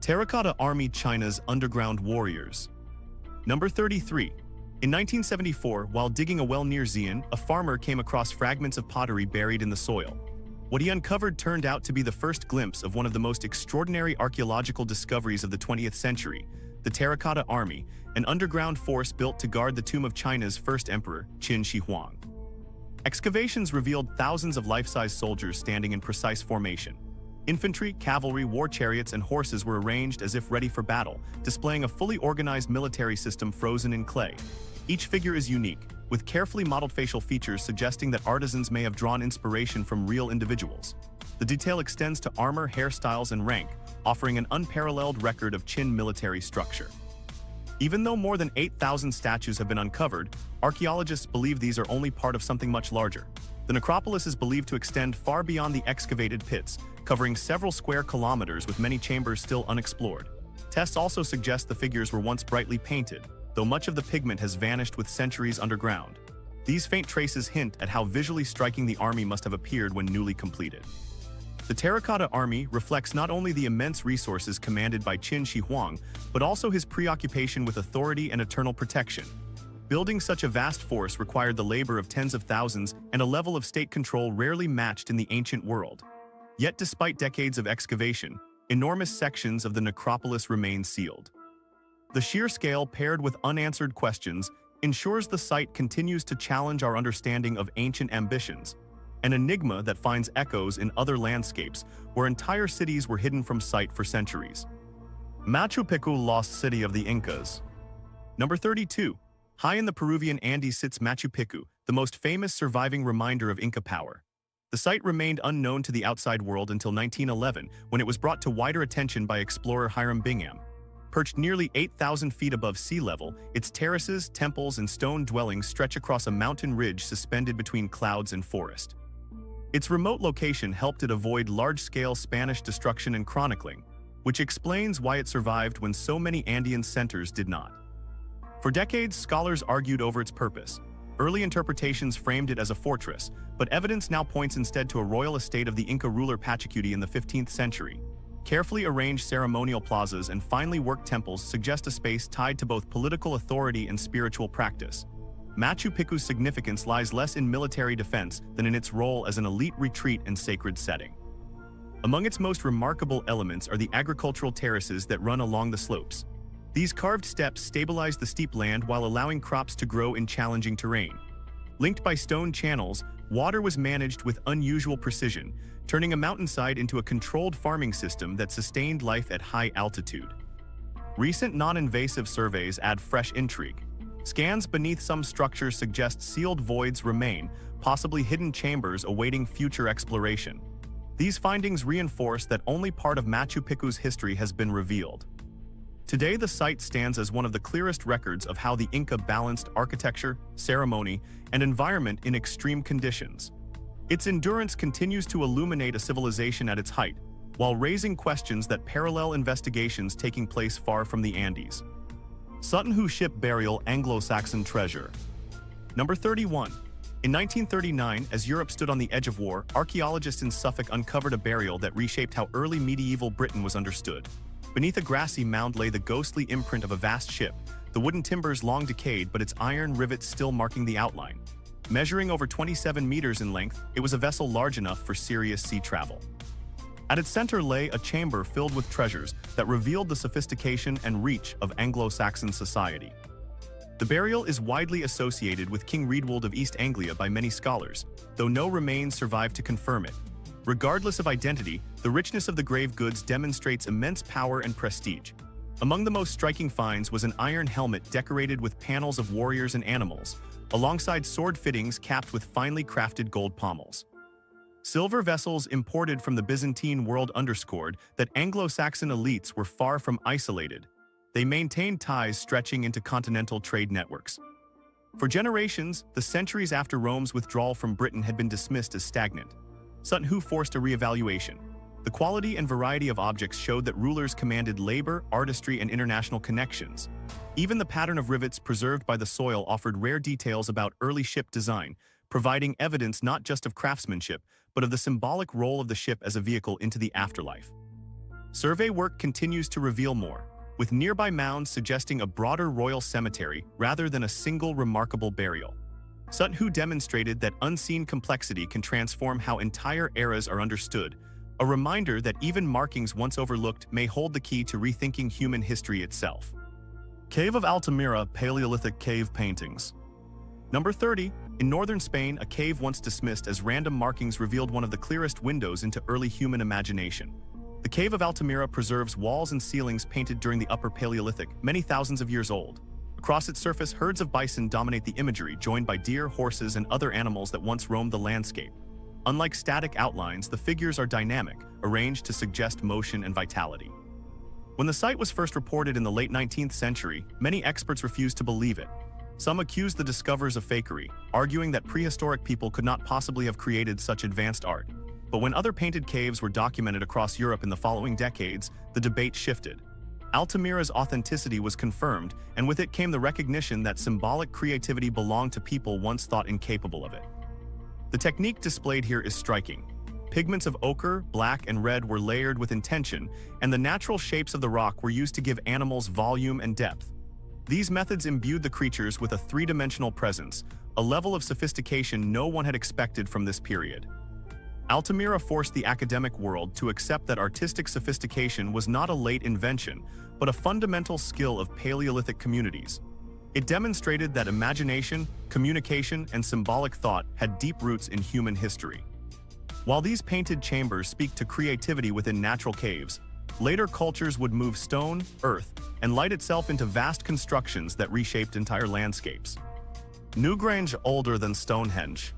Terracotta Army China's Underground Warriors. Number 33. In 1974, while digging a well near Xi'an, a farmer came across fragments of pottery buried in the soil. What he uncovered turned out to be the first glimpse of one of the most extraordinary archaeological discoveries of the 20th century, the Terracotta Army, an underground force built to guard the tomb of China's first emperor, Qin Shi Huang. Excavations revealed thousands of life-size soldiers standing in precise formation. Infantry, cavalry, war chariots, and horses were arranged as if ready for battle, displaying a fully organized military system frozen in clay. Each figure is unique, with carefully modeled facial features suggesting that artisans may have drawn inspiration from real individuals. The detail extends to armor, hairstyles, and rank, offering an unparalleled record of Qin military structure. Even though more than 8,000 statues have been uncovered, archaeologists believe these are only part of something much larger. The necropolis is believed to extend far beyond the excavated pits, covering several square kilometers with many chambers still unexplored. Tests also suggest the figures were once brightly painted, though much of the pigment has vanished with centuries underground. These faint traces hint at how visually striking the army must have appeared when newly completed. The Terracotta Army reflects not only the immense resources commanded by Qin Shi Huang, but also his preoccupation with authority and eternal protection. Building such a vast force required the labor of tens of thousands and a level of state control rarely matched in the ancient world. Yet despite decades of excavation, enormous sections of the necropolis remain sealed. The sheer scale paired with unanswered questions ensures the site continues to challenge our understanding of ancient ambitions, an enigma that finds echoes in other landscapes where entire cities were hidden from sight for centuries. Machu Picchu, lost city of the Incas. Number 32. High in the Peruvian Andes sits Machu Picchu, the most famous surviving reminder of Inca power. The site remained unknown to the outside world until 1911, when it was brought to wider attention by explorer Hiram Bingham. Perched nearly 8,000 feet above sea level, its terraces, temples, and stone dwellings stretch across a mountain ridge suspended between clouds and forest. Its remote location helped it avoid large-scale Spanish destruction and chronicling, which explains why it survived when so many Andean centers did not. For decades, scholars argued over its purpose. Early interpretations framed it as a fortress, but evidence now points instead to a royal estate of the Inca ruler Pachacuti in the 15th century. Carefully arranged ceremonial plazas and finely worked temples suggest a space tied to both political authority and spiritual practice. Machu Picchu's significance lies less in military defense than in its role as an elite retreat and sacred setting. Among its most remarkable elements are the agricultural terraces that run along the slopes. These carved steps stabilize the steep land while allowing crops to grow in challenging terrain. Linked by stone channels, water was managed with unusual precision, turning a mountainside into a controlled farming system that sustained life at high altitude. Recent non-invasive surveys add fresh intrigue. Scans beneath some structures suggest sealed voids remain, possibly hidden chambers awaiting future exploration. These findings reinforce that only part of Machu Picchu's history has been revealed. Today, the site stands as one of the clearest records of how the Inca balanced architecture, ceremony, and environment in extreme conditions. Its endurance continues to illuminate a civilization at its height, while raising questions that parallel investigations taking place far from the Andes. Sutton ship burial, Anglo-Saxon treasure. Number 31. In 1939, as Europe stood on the edge of war, archaeologists in Suffolk uncovered a burial that reshaped how early medieval Britain was understood. Beneath a grassy mound lay the ghostly imprint of a vast ship, the wooden timbers long decayed but its iron rivets still marking the outline. Measuring over 27 meters in length, it was a vessel large enough for serious sea travel. At its center lay a chamber filled with treasures that revealed the sophistication and reach of Anglo-Saxon society. The burial is widely associated with King Redwold of East Anglia by many scholars, though no remains survive to confirm it. Regardless of identity, the richness of the grave goods demonstrates immense power and prestige. Among the most striking finds was an iron helmet decorated with panels of warriors and animals, alongside sword fittings capped with finely crafted gold pommels. Silver vessels imported from the Byzantine world underscored that Anglo-Saxon elites were far from isolated. They maintained ties stretching into continental trade networks. For generations, the centuries after Rome's withdrawal from Britain had been dismissed as stagnant. Sutton forced a reevaluation. The quality and variety of objects showed that rulers commanded labor, artistry, and international connections. Even the pattern of rivets preserved by the soil offered rare details about early ship design, providing evidence not just of craftsmanship, but of the symbolic role of the ship as a vehicle into the afterlife. Survey work continues to reveal more, with nearby mounds suggesting a broader royal cemetery rather than a single remarkable burial. Sutton demonstrated that unseen complexity can transform how entire eras are understood, a reminder that even markings once overlooked may hold the key to rethinking human history itself. Cave of Altamira Paleolithic Cave Paintings. Number 30. In northern Spain, a cave once dismissed as random markings revealed one of the clearest windows into early human imagination. The Cave of Altamira preserves walls and ceilings painted during the Upper Paleolithic, many thousands of years old. Across its surface, herds of bison dominate the imagery, joined by deer, horses, and other animals that once roamed the landscape. Unlike static outlines, the figures are dynamic, arranged to suggest motion and vitality. When the site was first reported in the late 19th century, many experts refused to believe it. Some accused the discoverers of fakery, arguing that prehistoric people could not possibly have created such advanced art. But when other painted caves were documented across Europe in the following decades, the debate shifted. Altamira's authenticity was confirmed, and with it came the recognition that symbolic creativity belonged to people once thought incapable of it. The technique displayed here is striking. Pigments of ochre, black, and red were layered with intention, and the natural shapes of the rock were used to give animals volume and depth. These methods imbued the creatures with a three-dimensional presence, a level of sophistication no one had expected from this period. Altamira forced the academic world to accept that artistic sophistication was not a late invention, but a fundamental skill of Paleolithic communities. It demonstrated that imagination, communication, and symbolic thought had deep roots in human history. While these painted chambers speak to creativity within natural caves, later cultures would move stone, earth, and light itself into vast constructions that reshaped entire landscapes. Newgrange older than Stonehenge.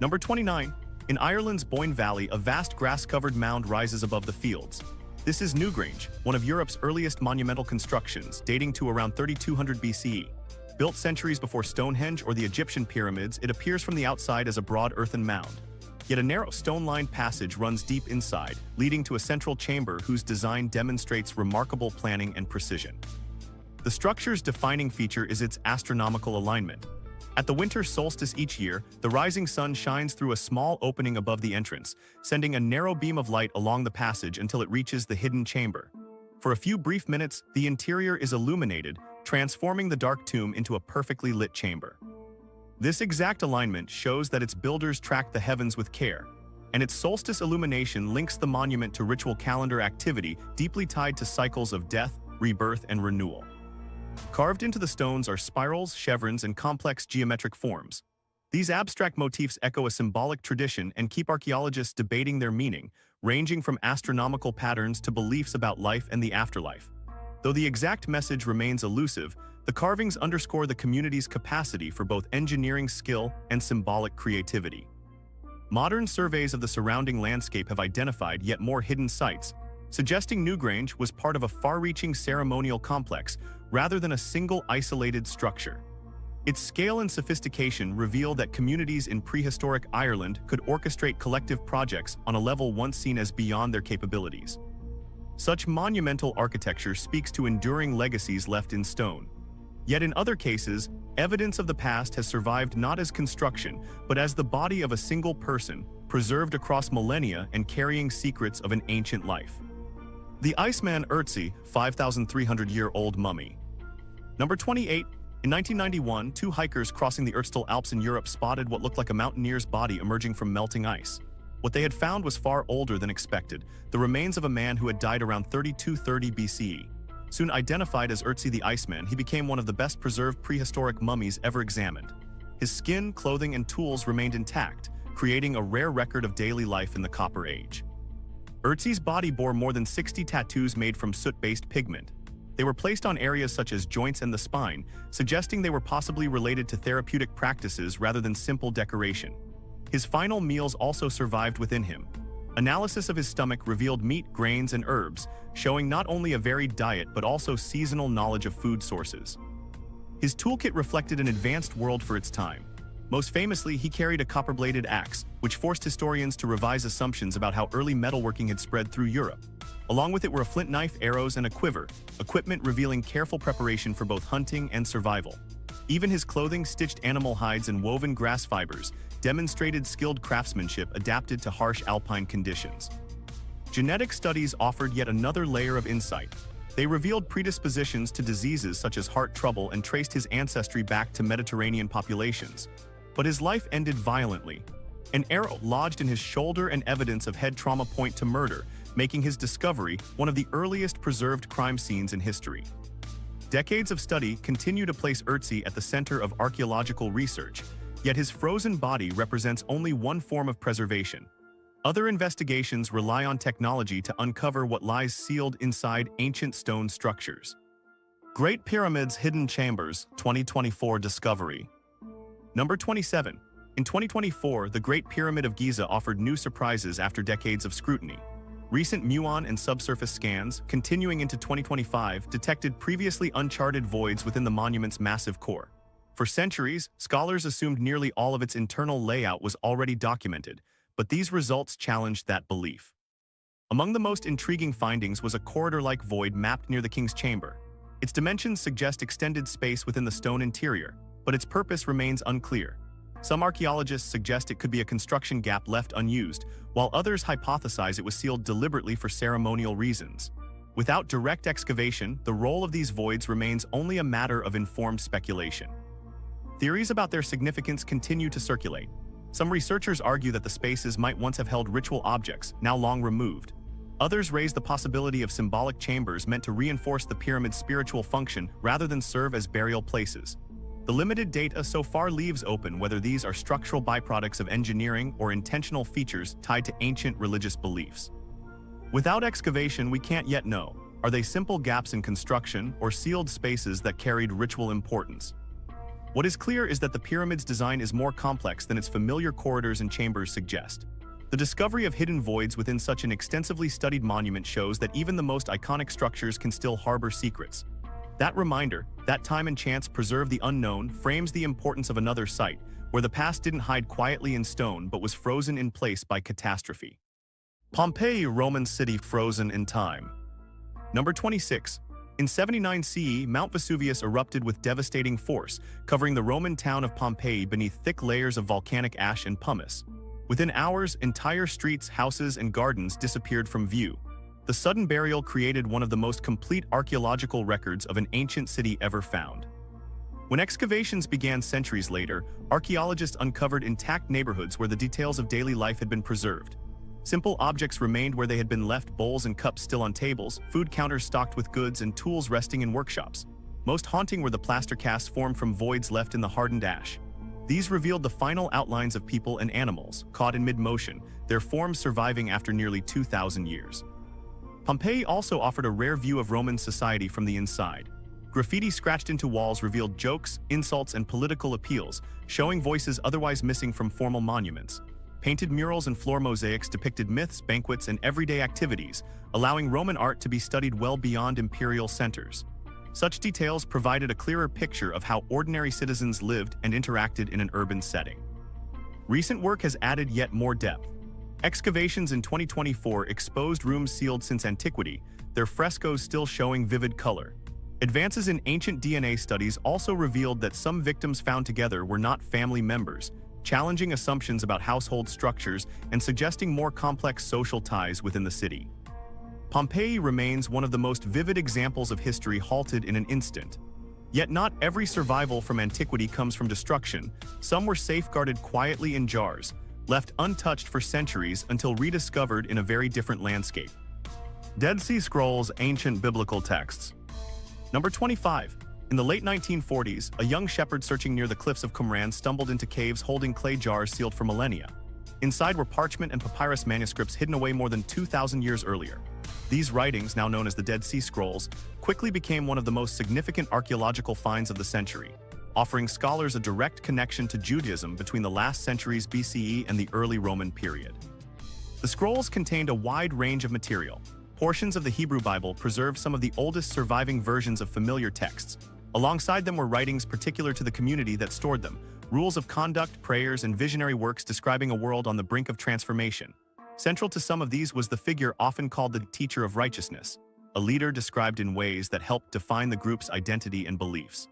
Number 29. In Ireland's Boyne Valley, a vast grass-covered mound rises above the fields. This is Newgrange, one of Europe's earliest monumental constructions, dating to around 3200 BCE. Built centuries before Stonehenge or the Egyptian pyramids, it appears from the outside as a broad earthen mound. Yet a narrow stone-lined passage runs deep inside, leading to a central chamber whose design demonstrates remarkable planning and precision. The structure's defining feature is its astronomical alignment. At the winter solstice each year, the rising sun shines through a small opening above the entrance, sending a narrow beam of light along the passage until it reaches the hidden chamber. For a few brief minutes, the interior is illuminated, transforming the dark tomb into a perfectly lit chamber. This exact alignment shows that its builders tracked the heavens with care, and its solstice illumination links the monument to ritual calendar activity deeply tied to cycles of death, rebirth, and renewal. Carved into the stones are spirals, chevrons, and complex geometric forms. These abstract motifs echo a symbolic tradition and keep archaeologists debating their meaning, ranging from astronomical patterns to beliefs about life and the afterlife. Though the exact message remains elusive, the carvings underscore the community's capacity for both engineering skill and symbolic creativity. Modern surveys of the surrounding landscape have identified yet more hidden sites, suggesting Newgrange was part of a far-reaching ceremonial complex rather than a single isolated structure. Its scale and sophistication reveal that communities in prehistoric Ireland could orchestrate collective projects on a level once seen as beyond their capabilities. Such monumental architecture speaks to enduring legacies left in stone. Yet in other cases, evidence of the past has survived not as construction, but as the body of a single person, preserved across millennia and carrying secrets of an ancient life. The Iceman Ötzi, 5,300-year-old mummy. Number 28. In 1991, two hikers crossing the Ötztal Alps in Europe spotted what looked like a mountaineer's body emerging from melting ice. What they had found was far older than expected, the remains of a man who had died around 3230 BCE. Soon identified as Ötzi the Iceman, he became one of the best preserved prehistoric mummies ever examined. His skin, clothing, and tools remained intact, creating a rare record of daily life in the Copper Age. Ötzi's body bore more than 60 tattoos made from soot-based pigment. They were placed on areas such as joints and the spine, suggesting they were possibly related to therapeutic practices rather than simple decoration. His final meals also survived within him. Analysis of his stomach revealed meat, grains, and herbs, showing not only a varied diet but also seasonal knowledge of food sources. His toolkit reflected an advanced world for its time. Most famously, he carried a copper-bladed axe, which forced historians to revise assumptions about how early metalworking had spread through Europe. Along with it were a flint knife, arrows, and a quiver, equipment revealing careful preparation for both hunting and survival. Even his clothing, stitched animal hides and woven grass fibers, demonstrated skilled craftsmanship adapted to harsh alpine conditions. Genetic studies offered yet another layer of insight. They revealed predispositions to diseases such as heart trouble and traced his ancestry back to Mediterranean populations. But his life ended violently. An arrow lodged in his shoulder and evidence of head trauma point to murder, making his discovery one of the earliest preserved crime scenes in history. Decades of study continue to place Ötzi at the center of archaeological research, yet his frozen body represents only one form of preservation. Other investigations rely on technology to uncover what lies sealed inside ancient stone structures. Great Pyramids Hidden Chambers, 2024 discovery. Number 27. In 2024, the Great Pyramid of Giza offered new surprises after decades of scrutiny. Recent muon and subsurface scans, continuing into 2025, detected previously uncharted voids within the monument's massive core. For centuries, scholars assumed nearly all of its internal layout was already documented, but these results challenged that belief. Among the most intriguing findings was a corridor-like void mapped near the king's chamber. Its dimensions suggest extended space within the stone interior, but its purpose remains unclear. Some archaeologists suggest it could be a construction gap left unused, while others hypothesize it was sealed deliberately for ceremonial reasons. Without direct excavation, the role of these voids remains only a matter of informed speculation. Theories about their significance continue to circulate. Some researchers argue that the spaces might once have held ritual objects, now long removed. Others raise the possibility of symbolic chambers meant to reinforce the pyramid's spiritual function rather than serve as burial places. The limited data so far leaves open whether these are structural byproducts of engineering or intentional features tied to ancient religious beliefs. Without excavation, we can't yet know. Are they simple gaps in construction or sealed spaces that carried ritual importance? What is clear is that the pyramid's design is more complex than its familiar corridors and chambers suggest. The discovery of hidden voids within such an extensively studied monument shows that even the most iconic structures can still harbor secrets. That reminder, that time and chance preserve the unknown, frames the importance of another site, where the past didn't hide quietly in stone but was frozen in place by catastrophe. Pompeii, Roman city frozen in time. Number 26. In 79 CE, Mount Vesuvius erupted with devastating force, covering the Roman town of Pompeii beneath thick layers of volcanic ash and pumice. Within hours, entire streets, houses, and gardens disappeared from view. The sudden burial created one of the most complete archaeological records of an ancient city ever found. When excavations began centuries later, archaeologists uncovered intact neighborhoods where the details of daily life had been preserved. Simple objects remained where they had been left, bowls and cups still on tables, food counters stocked with goods, and tools resting in workshops. Most haunting were the plaster casts formed from voids left in the hardened ash. These revealed the final outlines of people and animals, caught in mid-motion, their forms surviving after nearly 2,000 years. Pompeii also offered a rare view of Roman society from the inside. Graffiti scratched into walls revealed jokes, insults, and political appeals, showing voices otherwise missing from formal monuments. Painted murals and floor mosaics depicted myths, banquets, and everyday activities, allowing Roman art to be studied well beyond imperial centers. Such details provided a clearer picture of how ordinary citizens lived and interacted in an urban setting. Recent work has added yet more depth. Excavations in 2024 exposed rooms sealed since antiquity, their frescoes still showing vivid color. Advances in ancient DNA studies also revealed that some victims found together were not family members, challenging assumptions about household structures and suggesting more complex social ties within the city. Pompeii remains one of the most vivid examples of history halted in an instant. Yet not every survival from antiquity comes from destruction. Some were safeguarded quietly in jars, left untouched for centuries until rediscovered in a very different landscape. Dead Sea Scrolls, ancient biblical texts. Number 25. In the late 1940s, a young shepherd searching near the cliffs of Qumran stumbled into caves holding clay jars sealed for millennia. Inside were parchment and papyrus manuscripts hidden away more than 2,000 years earlier. These writings, now known as the Dead Sea Scrolls, quickly became one of the most significant archaeological finds of the century, offering scholars a direct connection to Judaism between the last centuries BCE and the early Roman period. The scrolls contained a wide range of material. Portions of the Hebrew Bible preserved some of the oldest surviving versions of familiar texts. Alongside them were writings particular to the community that stored them, rules of conduct, prayers, and visionary works describing a world on the brink of transformation. Central to some of these was the figure often called the teacher of righteousness, a leader described in ways that helped define the group's identity and beliefs.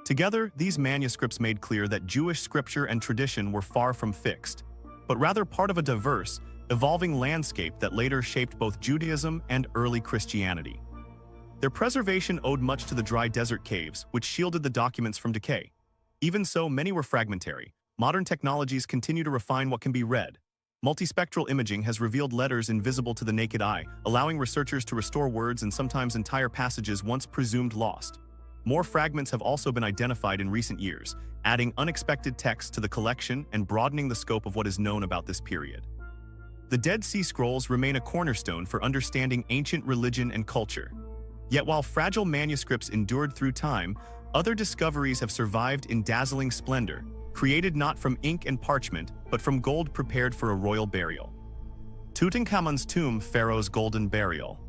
Together, these manuscripts made clear that Jewish scripture and tradition were far from fixed, but rather part of a diverse, evolving landscape that later shaped both Judaism and early Christianity. Their preservation owed much to the dry desert caves, which shielded the documents from decay. Even so, many were fragmentary. Modern technologies continue to refine what can be read. Multispectral imaging has revealed letters invisible to the naked eye, allowing researchers to restore words and sometimes entire passages once presumed lost. More fragments have also been identified in recent years, adding unexpected texts to the collection and broadening the scope of what is known about this period. The Dead Sea Scrolls remain a cornerstone for understanding ancient religion and culture. Yet while fragile manuscripts endured through time, other discoveries have survived in dazzling splendor, created not from ink and parchment, but from gold prepared for a royal burial. Tutankhamun's tomb, Pharaoh's golden burial.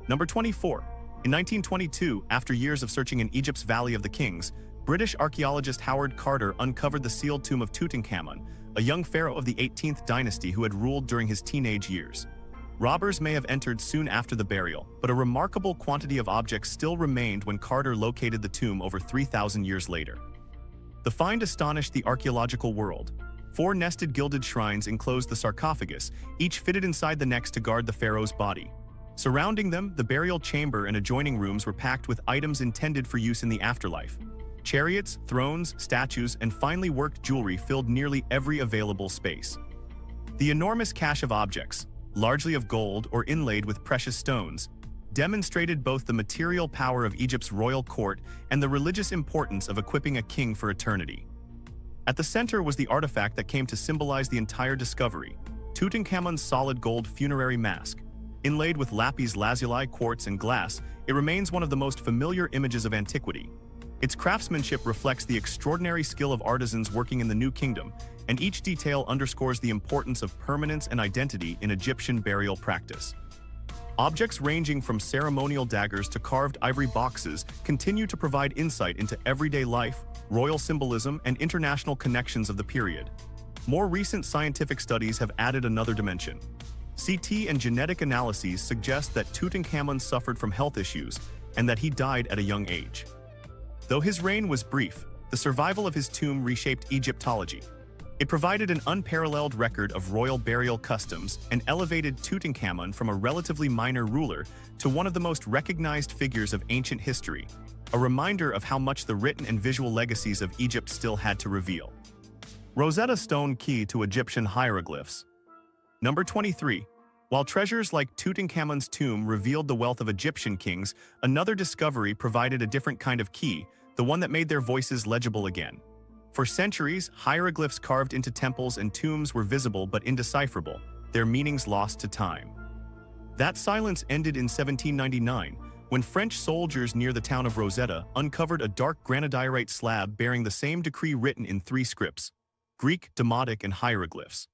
Number 24. In 1922, after years of searching in Egypt's Valley of the Kings, British archaeologist Howard Carter uncovered the sealed tomb of Tutankhamun, a young pharaoh of the 18th dynasty who had ruled during his teenage years. Robbers may have entered soon after the burial, but a remarkable quantity of objects still remained when Carter located the tomb over 3,000 years later. The find astonished the archaeological world. 4 nested gilded shrines enclosed the sarcophagus, each fitted inside the next to guard the pharaoh's body. Surrounding them, the burial chamber and adjoining rooms were packed with items intended for use in the afterlife. Chariots, thrones, statues, and finely worked jewelry filled nearly every available space. The enormous cache of objects, largely of gold or inlaid with precious stones, demonstrated both the material power of Egypt's royal court and the religious importance of equipping a king for eternity. At the center was the artifact that came to symbolize the entire discovery, Tutankhamun's solid gold funerary mask. Inlaid with lapis lazuli, quartz, and glass, it remains one of the most familiar images of antiquity. Its craftsmanship reflects the extraordinary skill of artisans working in the New Kingdom, and each detail underscores the importance of permanence and identity in Egyptian burial practice. Objects ranging from ceremonial daggers to carved ivory boxes continue to provide insight into everyday life, royal symbolism, and international connections of the period. More recent scientific studies have added another dimension. CT and genetic analyses suggest that Tutankhamun suffered from health issues and that he died at a young age. Though his reign was brief, the survival of his tomb reshaped Egyptology. It provided an unparalleled record of royal burial customs and elevated Tutankhamun from a relatively minor ruler to one of the most recognized figures of ancient history, a reminder of how much the written and visual legacies of Egypt still had to reveal. Rosetta Stone key to Egyptian hieroglyphs. Number 23. While treasures like Tutankhamun's tomb revealed the wealth of Egyptian kings, another discovery provided a different kind of key, the one that made their voices legible again. For centuries, hieroglyphs carved into temples and tombs were visible but indecipherable, their meanings lost to time. That silence ended in 1799, when French soldiers near the town of Rosetta uncovered a dark granodiorite slab bearing the same decree written in 3 scripts: Greek, Demotic, and hieroglyphs.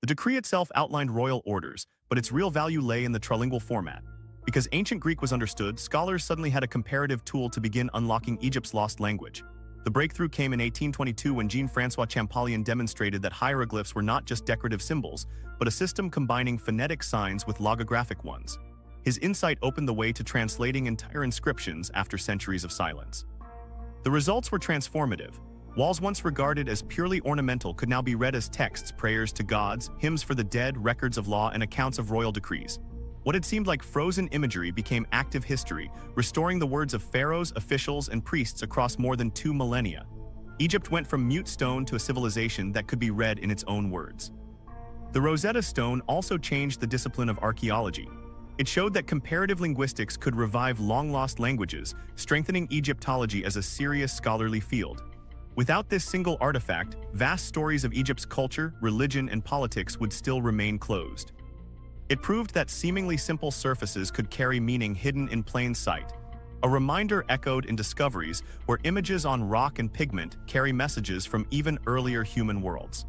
The decree itself outlined royal orders, but its real value lay in the trilingual format. Because ancient Greek was understood, scholars suddenly had a comparative tool to begin unlocking Egypt's lost language. The breakthrough came in 1822 when Jean-François Champollion demonstrated that hieroglyphs were not just decorative symbols, but a system combining phonetic signs with logographic ones. His insight opened the way to translating entire inscriptions after centuries of silence. The results were transformative. Walls once regarded as purely ornamental could now be read as texts, prayers to gods, hymns for the dead, records of law, and accounts of royal decrees. What had seemed like frozen imagery became active history, restoring the words of pharaohs, officials, and priests across more than 2 millennia. Egypt went from mute stone to a civilization that could be read in its own words. The Rosetta Stone also changed the discipline of archaeology. It showed that comparative linguistics could revive long-lost languages, strengthening Egyptology as a serious scholarly field. Without this single artifact, vast stories of Egypt's culture, religion, and politics would still remain closed. It proved that seemingly simple surfaces could carry meaning hidden in plain sight. A reminder echoed in discoveries where images on rock and pigment carry messages from even earlier human worlds.